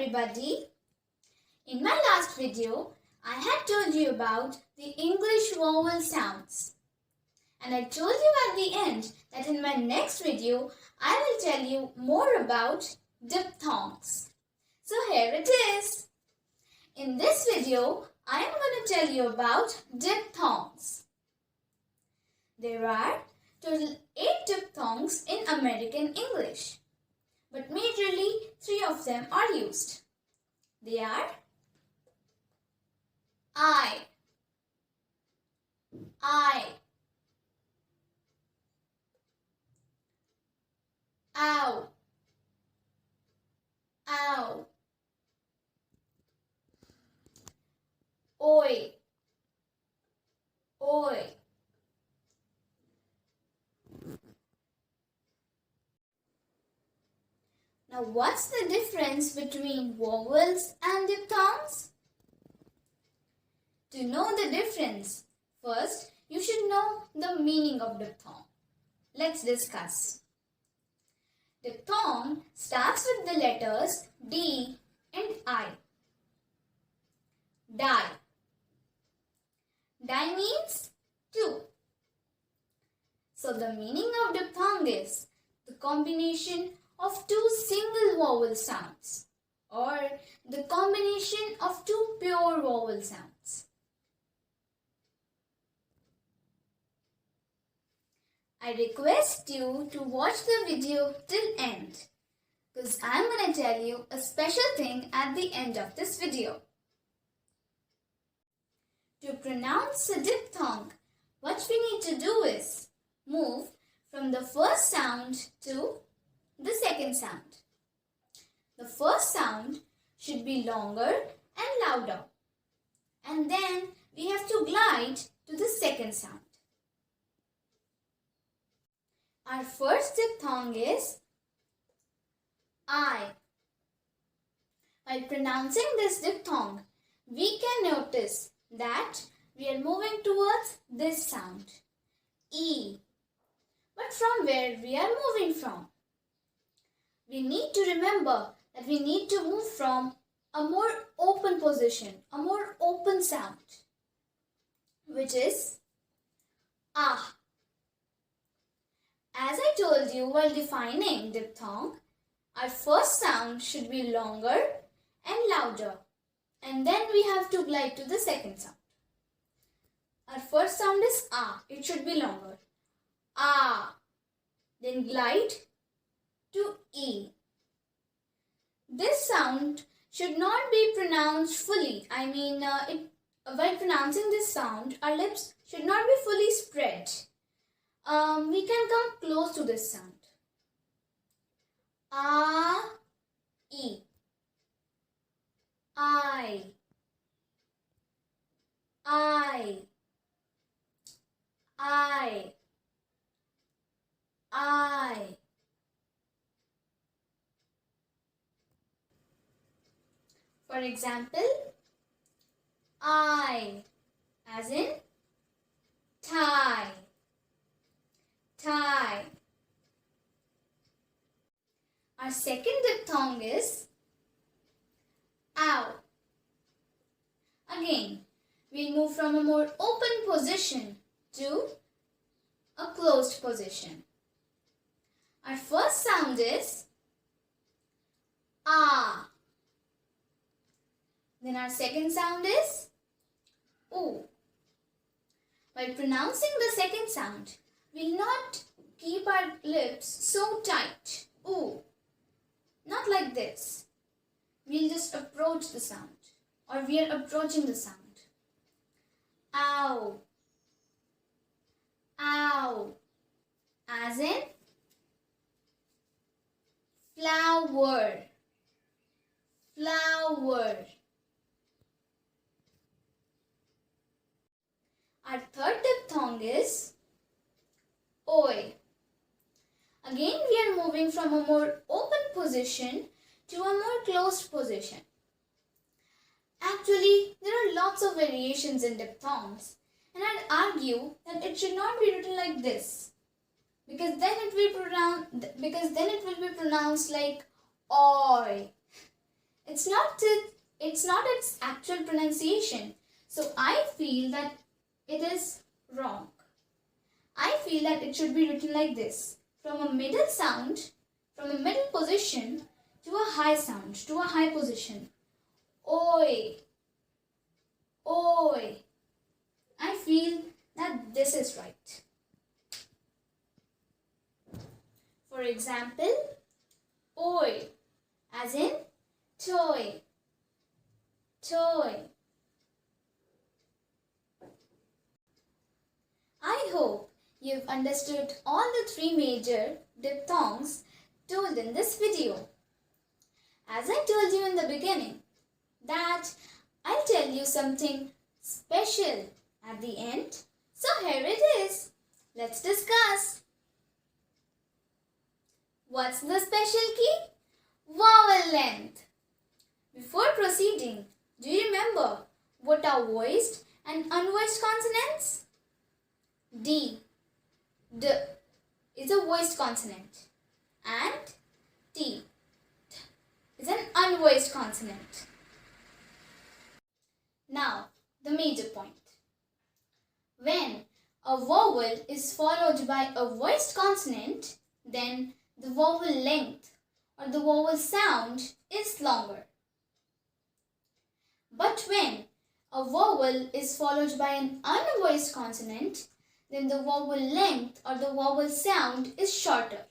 everybody. In my last video, I had told you about the English vowel sounds. And I told you at the end that in my next video, I will tell you more about diphthongs. So here it is. In this video, I am going to tell you about diphthongs. There are total 8 diphthongs in American English. But majorly 3 of them are used. They are I, ow, ow, oi, oi. Now, what's the difference between vowels and diphthongs? To know the difference, first you should know the meaning of diphthong. Let's discuss. Diphthong starts with the letters D and I. Die. Die means two. So the meaning of diphthong is the combination of 2 single vowel sounds or the combination of 2 pure vowel sounds. I request you to watch the video till end because I am going to tell you a special thing at the end of this video. To pronounce a diphthong, what we need to do is move from the first sound to the second sound. The first sound should be longer and louder. And then we have to glide to the second sound. Our first diphthong is I. While pronouncing this diphthong, we can notice that we are moving towards this sound, E. But from where we are moving from? We need to remember that we need to move from a more open position, a more open sound, which is Ah. As I told you while defining diphthong, our first sound should be longer and louder, and then we have to glide to the second sound. Our first sound is Ah. It should be longer. Ah. Then glide to E. This sound should not be pronounced fully. While pronouncing this sound, our lips should not be fully spread. We can come close to this sound. Ah, E. I. For example, I, as in tie. Tie. Our second diphthong is ow. Again, we'll move from a more open position to a closed position. Our first sound is ah. Then our second sound is oo. While pronouncing the second sound, we'll not keep our lips so tight. Ooh. Not like this. We'll just approach the sound. Or we are approaching the sound. Ow. Ow. As in flower. Flower. Our third diphthong is oi. Again, we are moving from a more open position to a more closed position. Actually, there are lots of variations in diphthongs, and I'd argue that it should not be written like this, because then it will be pronounced like oi. It's not its actual pronunciation. So I feel that it is wrong. I feel that it should be written like this. From a middle position to a high sound, to a high position. Oi. Oi. I feel that this is right. For example, oi, as in toy. Toy. I hope you've understood all the three major diphthongs told in this video. As I told you in the beginning, that I'll tell you something special at the end. So here it is. Let's discuss. What's the special key? Vowel length. Before proceeding, do you remember what are voiced and unvoiced consonants? D is a voiced consonant and T is an unvoiced consonant. Now, the major point. When a vowel is followed by a voiced consonant, then the vowel length or the vowel sound is longer. But when a vowel is followed by an unvoiced consonant, then the vowel length or the vowel sound is shorter.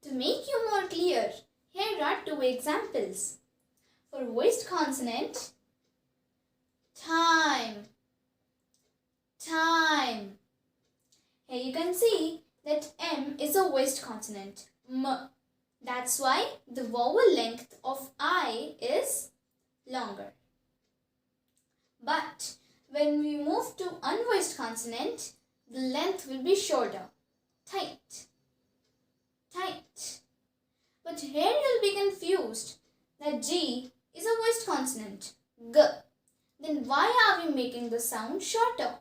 To make you more clear, here are two examples. For voiced consonant, time, time. Here you can see that M is a voiced consonant, M. That's why the vowel length of I is longer. But when we move to unvoiced consonant, the length will be shorter, tight, tight. But here you'll be confused that G is a voiced consonant, G. Then why are we making the sound shorter?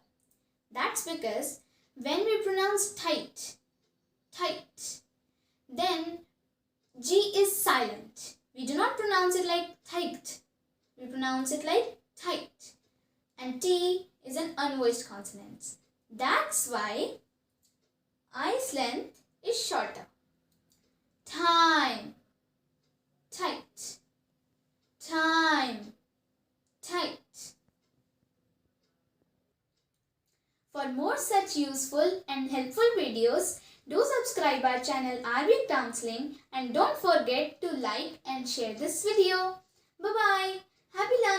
That's because when we pronounce tight, tight, then G is silent. We do not pronounce it like tight. We pronounce it like tight. And T is an unvoiced consonant. That's why I's length is shorter. Time, tight, time, tight. For more such useful and helpful videos, do subscribe our channel Arabic Counseling and don't forget to like and share this video. Bye-bye. Happy learning.